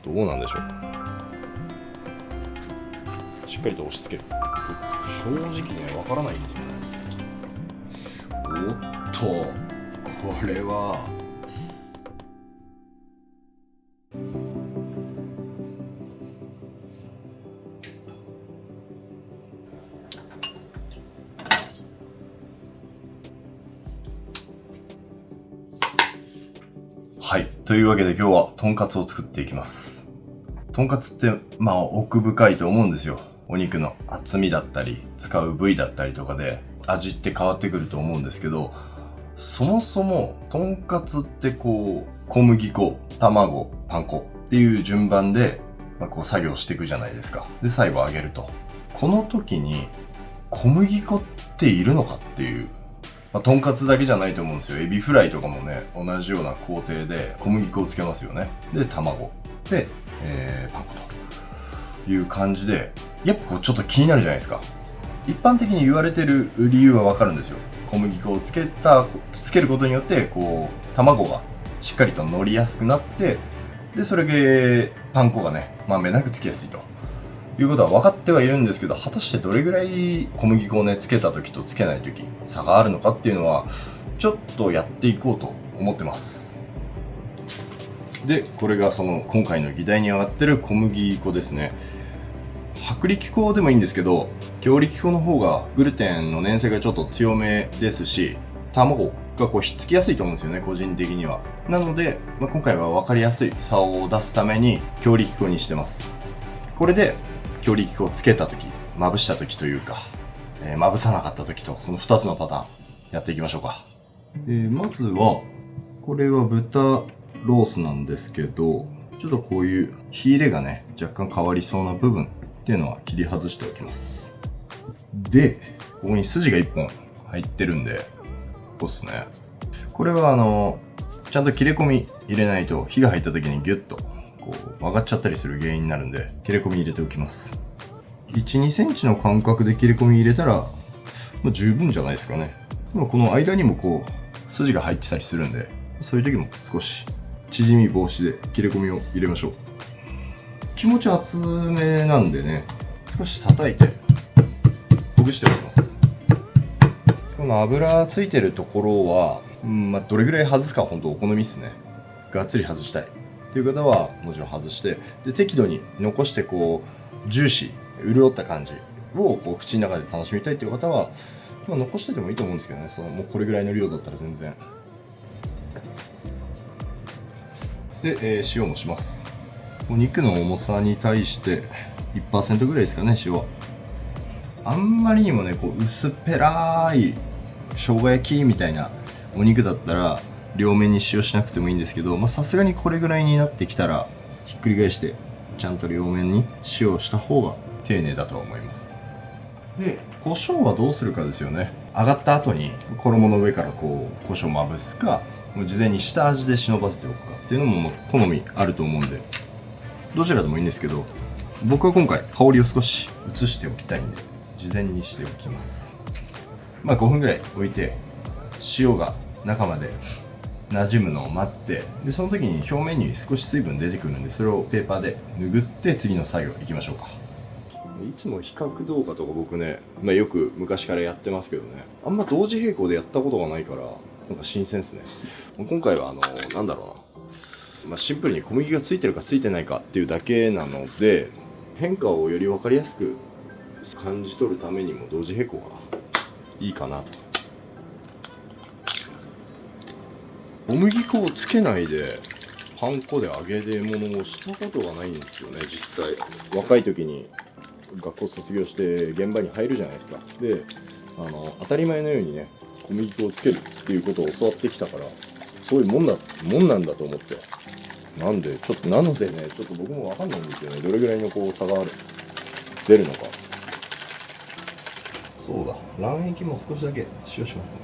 どうなんでしょう。しっかりと押し付ける。正直ね、わからないんですよね。おっと、これははい。というわけで今日はとんかつを作っていきます。とんかつって奥深いと思うんですよ。お肉の厚みだったり、使う部位だったりとかで味って変わってくると思うんですけど、そもそもとんかつって小麦粉、卵、パン粉っていう順番で作業していくじゃないですか。で、最後揚げると。この時に小麦粉っているのかっていう。とんかつだけじゃないと思うんですよ。エビフライとかもね、同じような工程で小麦粉をつけますよね。で、卵。で、パン粉という感じで、やっぱちょっと気になるじゃないですか。一般的に言われてる理由はわかるんですよ。小麦粉をつけることによって、卵がしっかりと乗りやすくなって、で、それでパン粉がね、まんべんなくつきやすいと。いうことは分かってはいるんですけど、果たしてどれぐらい小麦粉をね、つけた時とつけない時、差があるのかっていうのは、ちょっとやっていこうと思ってます。で、これが今回の議題に上がってる小麦粉ですね。薄力粉でもいいんですけど、強力粉の方がグルテンの粘性がちょっと強めですし、卵がひっつきやすいと思うんですよね、個人的には。なので、今回は分かりやすい差を出すために強力粉にしてます。これで、強力粉をつけた時、まぶした時というか、まぶさなかった時と、この2つのパターン、やっていきましょうか。まずは、これは豚ロースなんですけど、ちょっとこういう火入れがね、若干変わりそうな部分っていうのは切り外しておきます。で、ここに筋が1本入ってるんで、ここっすね。これはちゃんと切れ込み入れないと火が入った時にギュッと曲がっちゃったりする原因になるんで、切れ込み入れておきます。1、2センチの間隔で切れ込み入れたら、十分じゃないですかね。でもこの間にも筋が入ってたりするんで、そういう時も少し縮み防止で切れ込みを入れましょう。気持ち厚めなんでね、少し叩いてほぐしておきます。この油ついてるところは、どれぐらい外すか本当お好みですね。がっつり外したいっていう方はもちろん外して、で適度に残してジューシー、潤った感じを口の中で楽しみたいっていう方は、残しててもいいと思うんですけどね。もうこれぐらいの量だったら全然。で、塩もします。お肉の重さに対して 1% ぐらいですかね、塩は。あんまりにもね、薄っぺらい生姜焼きみたいなお肉だったら両面に塩しなくてもいいんですけど、さすがにこれぐらいになってきたらひっくり返してちゃんと両面に塩をした方が丁寧だとは思います。で、胡椒はどうするかですよね。揚がった後に衣の上から胡椒まぶすか、もう事前に下味で忍ばせておくかっていうのも好みあると思うんで、どちらでもいいんですけど、僕は今回香りを少し移しておきたいんで事前にしておきます。5分ぐらい置いて塩が中まで馴染むのを待って、でその時に表面に少し水分出てくるんで、それをペーパーで拭って次の作業いきましょうか。いつも比較動画とか僕ね、よく昔からやってますけどね、あんま同時並行でやったことがないからなんか新鮮ですね。今回はなんだろうな、シンプルに小麦がついてるかついてないかっていうだけなので、変化をより分かりやすく感じ取るためにも同時並行がいいかなと。小麦粉をつけないでパン粉で揚げ出物をしたことがないんですよね、実際。若い時に学校卒業して現場に入るじゃないですか。で、当たり前のようにね、小麦粉をつけるっていうことを教わってきたから、そういうもんなんだと思って。なのでね、ちょっと僕もわかんないんですよね。どれぐらいの差が出るのか。そうだ、卵液も少しだけ塩しますね。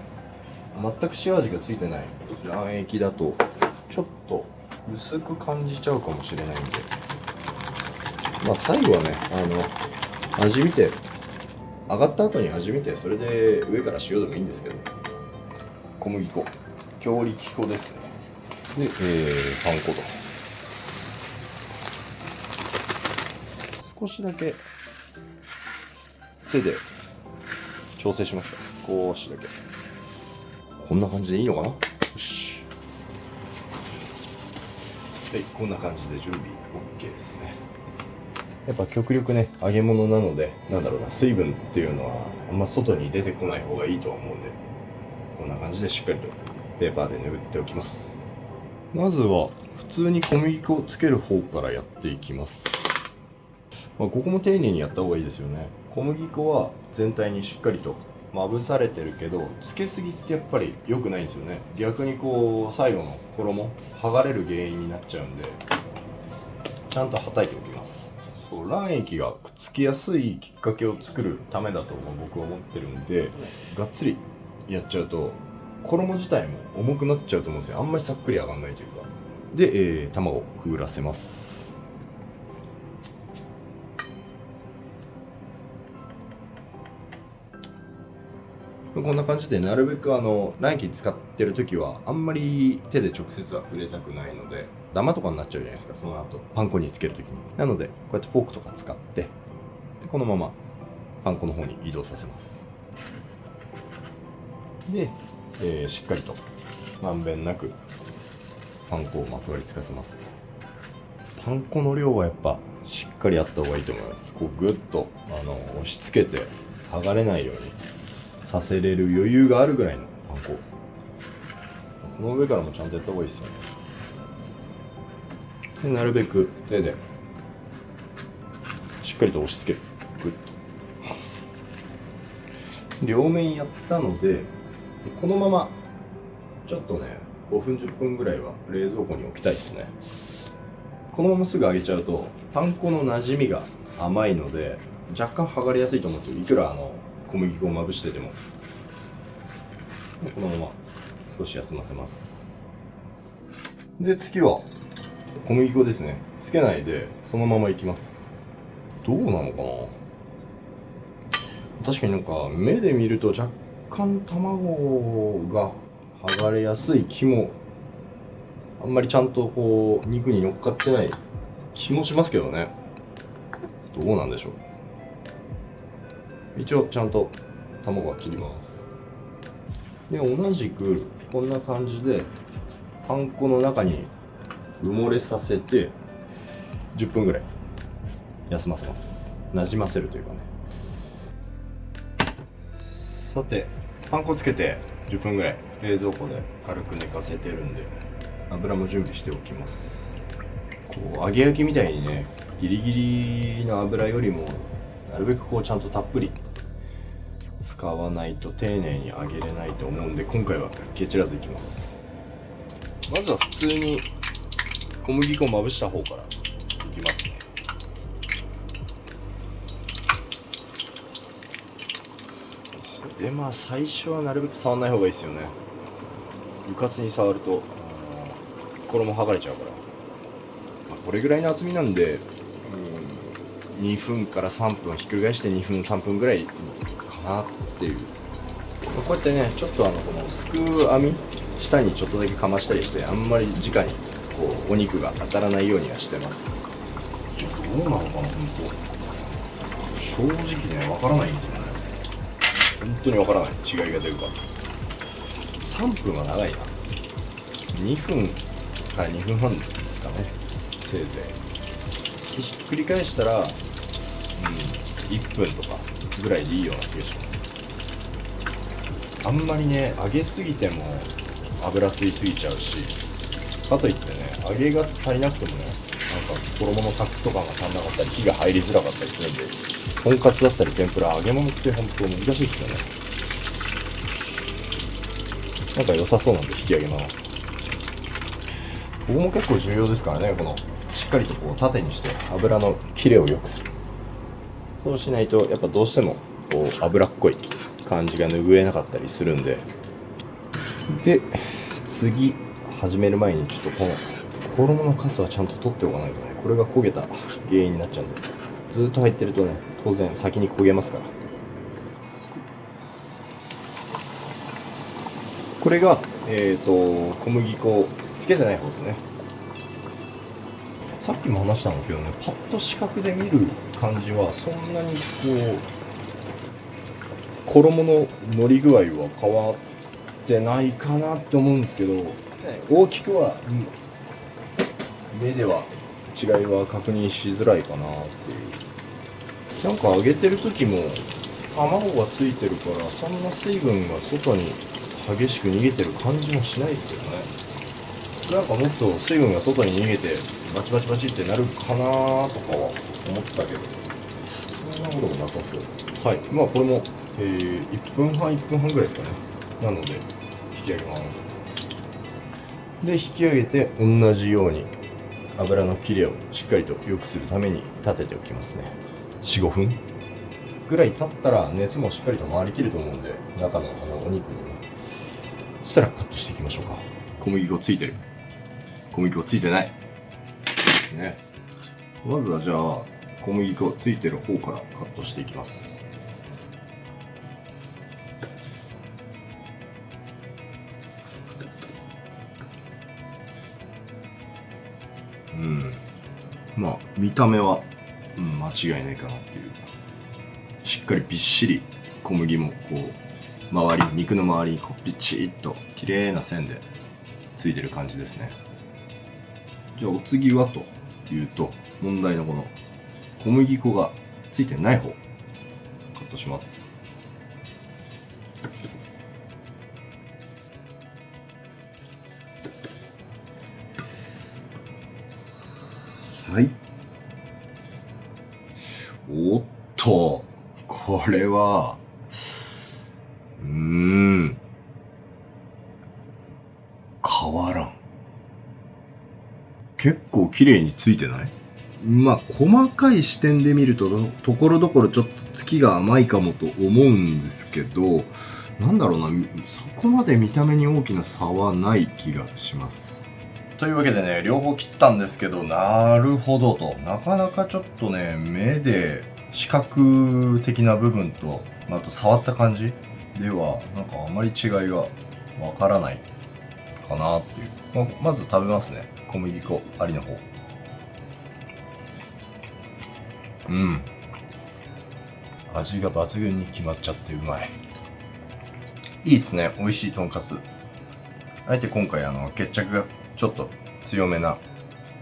全く塩味がついてない卵液だとちょっと薄く感じちゃうかもしれないんで、最後はね、味見て、上がった後に味見て、それで上から塩でもいいんですけど、小麦粉、強力粉ですね。で、パン粉と。少しだけ手で調整しますから、少しだけ。こんな感じでいいのかな。よし。はい、こんな感じで準備 OK ですね。やっぱ極力ね、揚げ物なので、水分っていうのはあんま外に出てこない方がいいとは思うんで、こんな感じでしっかりとペーパーで拭っておきます。まずは普通に小麦粉をつける方からやっていきます。ここも丁寧にやった方がいいですよね。小麦粉は全体にしっかりとまぶされてるけど、つけすぎってやっぱり良くないんですよね。逆に最後の衣剥がれる原因になっちゃうんで、ちゃんとはたいておきます。卵液がくっつきやすいきっかけを作るためだと僕は思ってるんで、がっつりやっちゃうと衣自体も重くなっちゃうと思うんですよ。あんまりさっくり上がんないというか。で、卵をくぐらせます。こんな感じで、なるべく卵液使ってる時はあんまり手で直接は触れたくないので、ダマとかになっちゃうじゃないですか、その後パン粉につける時に。なのでこうやってフォークとか使って、このままパン粉の方に移動させます。で、しっかりとまんべんなくパン粉をまとわりつかせます。パン粉の量はやっぱしっかりあった方がいいと思います。ぐっと押し付けて剥がれないようにさせれる余裕があるぐらいのパン粉。この上からもちゃんとやった方がいいですよね。で、なるべく手でしっかりと押し付ける。ぐっと両面やったので、このままちょっとね、5分10分ぐらいは冷蔵庫に置きたいですね。このまますぐ揚げちゃうとパン粉の馴染みが甘いので若干剥がれやすいと思うんですよ。いくら小麦粉をまぶしてても。このまま少し休ませます。で、次は小麦粉ですね。つけないでそのままいきます。どうなのかな。確かに目で見ると若干卵が剥がれやすい気も、あんまりちゃんと肉に乗っかってない気もしますけどね。どうなんでしょう。一応ちゃんと卵は切ります。で、同じくこんな感じでパン粉の中に埋もれさせて10分ぐらい休ませます。なじませるというかね。さて、パン粉つけて10分ぐらい冷蔵庫で軽く寝かせてるんで、油も準備しておきます。揚げ焼きみたいにね、ギリギリの油よりもなるべくちゃんとたっぷり使わないと丁寧に揚げれないと思うんで、今回はケチらずいきます。まずは普通に小麦粉をまぶした方からいきますね。で、最初はなるべく触らない方がいいですよね。うかつに触ると衣剥がれちゃうから。これぐらいの厚みなんで、2分から3分ひっくり返して2分3分ぐらいかなっていう。こうやってね、ちょっとこのすくう網下にちょっとだけかましたりして、あんまり直にお肉が当たらないようにはしてます。どうなのかな、正直ね、わからないんですよね。本当にわからない、違いが出るか。3分は長いな。2分から2分半ですかね、せいぜい。ひっくり返したら、1分とかぐらいでいいような気がします。あんまりね、揚げすぎても油吸いすぎちゃうし、かといってね、揚げが足りなくてもね、衣のサクとかが足んなかったり、火が入りづらかったりするんで、とんかつだったり天ぷら、揚げ物って本当難しいですよね。良さそうなんで引き上げます。ここも結構重要ですからね、しっかりと縦にして油の切れを良くする。そうしないとやっぱどうしても脂っこい感じが拭えなかったりするんで。で、次始める前にちょっとこの衣のカスはちゃんと取っておかないとね、これが焦げた原因になっちゃうんで、ずっと入ってるとね、当然先に焦げますから。これが小麦粉つけてない方ですね。さっきも話したんですけどね、パッと視覚で見る感じはそんなに衣の乗り具合は変わってないかなって思うんですけど、大きくは、目では違いは確認しづらいかなっていう。なんか揚げてる時も卵がついてるからそんな水分が外に激しく逃げてる感じもしないですけどね。なんかもっと水分が外に逃げてバチバチバチってなるかなとかは思ったけど、そんなこともなさそう。はい、まあこれも、1分半1分半ぐらいですかね。なので引き上げます。で引き上げて同じように油の切れをしっかりと良くするために立てておきますね。 4,5 分ぐらい経ったら熱もしっかりと回りきると思うんで、中のお肉にね、そしたらカットしていきましょうか。小麦粉ついてる、小麦粉ついてないですね。まずはじゃあ小麦粉ついてる方からカットしていきます。まあ見た目は、間違いないかなっていう。しっかりびっしり小麦も周り、肉の周りにピチッと綺麗な線でついてる感じですね。じゃあお次はというと、問題のこの小麦粉がついてない方カットします。はい。おっと、これは変わらん。結構綺麗についてない？まあ細かい視点で見るとところどころちょっと月が甘いかもと思うんですけど、なんだろうな、そこまで見た目に大きな差はない気がします。というわけでね、両方切ったんですけど、なるほどと。なかなかちょっとね、目で視覚的な部分と、あと触った感じでは、なんかあまり違いがわからないかなっていう。まず食べますね。小麦粉ありの方。味が抜群に決まっちゃってうまい。いいっすね。美味しいとんかつ。あえて今回決着がちょっと強めな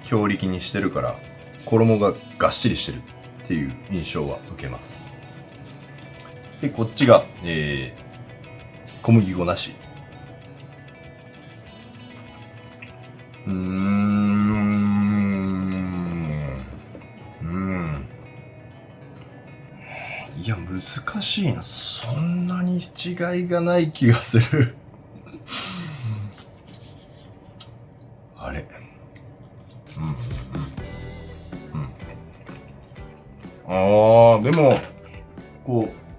強力にしてるから衣ががっしりしてるっていう印象は受けます。でこっちが、小麦粉なし。いや難しいな。そんなに違いがない気がするあれ、でも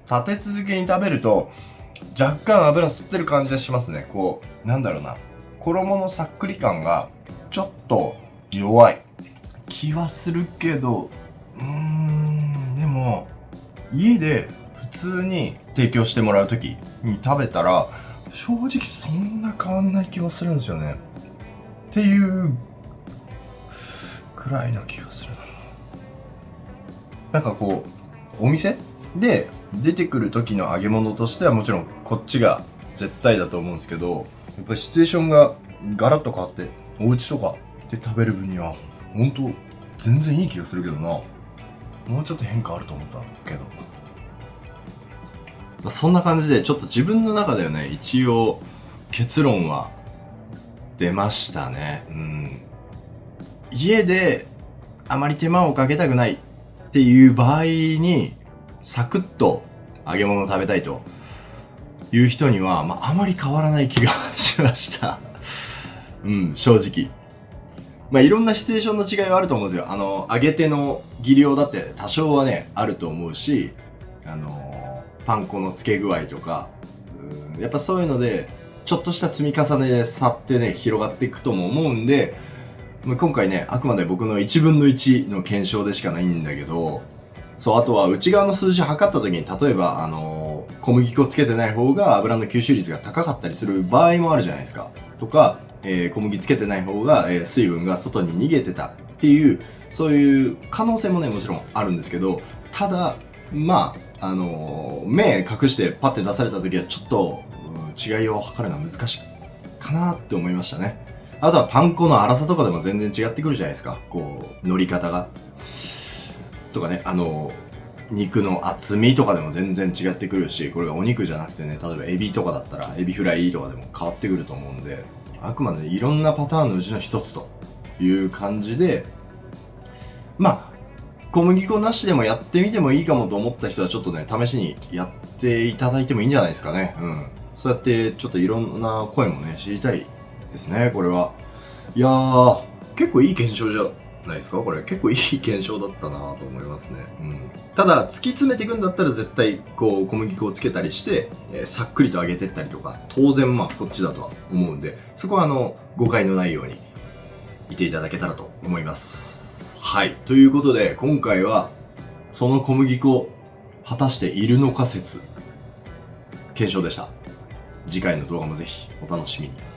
立て続けに食べると若干油吸ってる感じがしますね。なんだろうな、衣のさっくり感がちょっと弱い気はするけど、でも家で普通に提供してもらう時に食べたら正直そんな変わんない気はするんですよね。っていうくらいな気がするな。なんかお店で出てくる時の揚げ物としてはもちろんこっちが絶対だと思うんですけど、やっぱりシチュエーションがガラッと変わってお家とかで食べる分には本当全然いい気がするけどな。もうちょっと変化あると思ったけど、そんな感じでちょっと自分の中ではね、一応結論は出ましたね。家であまり手間をかけたくないっていう場合にサクッと揚げ物を食べたいという人には、あまり変わらない気がしました正直。いろんなシチュエーションの違いはあると思うんですよ。揚げ手の技量だって多少はねあると思うし、パン粉の付け具合とか、やっぱそういうのでちょっとした積み重ねで差ってね広がっていくとも思うんで、今回ねあくまで僕の1分の1の検証でしかないんだけど、あとは内側の数字測った時に例えば小麦粉つけてない方が油の吸収率が高かったりする場合もあるじゃないですか。とか、小麦つけてない方が、水分が外に逃げてたっっていう、そういう可能性もね、もちろんあるんですけど、ただ、まあ、目隠してパッて出された時はちょっと、違いを測るのは難しいかなって思いましたね。あとはパン粉の粗さとかでも全然違ってくるじゃないですか。こう、乗り方が。とかね、肉の厚みとかでも全然違ってくるし、これがお肉じゃなくてね、例えばエビとかだったら、エビフライとかでも変わってくると思うんで、あくまでいろんなパターンのうちの一つという感じで、まあ、小麦粉なしでもやってみてもいいかもと思った人はちょっとね、試しにやっていただいてもいいんじゃないですかね。うん。そうやってちょっといろんな声もね、知りたいですね、これは。いやー、結構いい検証じゃないですかこれ。結構いい検証だったなと思いますね。うん。ただ、突き詰めていくんだったら絶対、こう、小麦粉をつけたりして、さっくりと揚げてったりとか、当然まあ、こっちだとは思うんで、そこは誤解のないようにいていただけたらと思います。はい。ということで、今回は、その小麦粉、果たしているのか説、検証でした。次回の動画もぜひお楽しみに。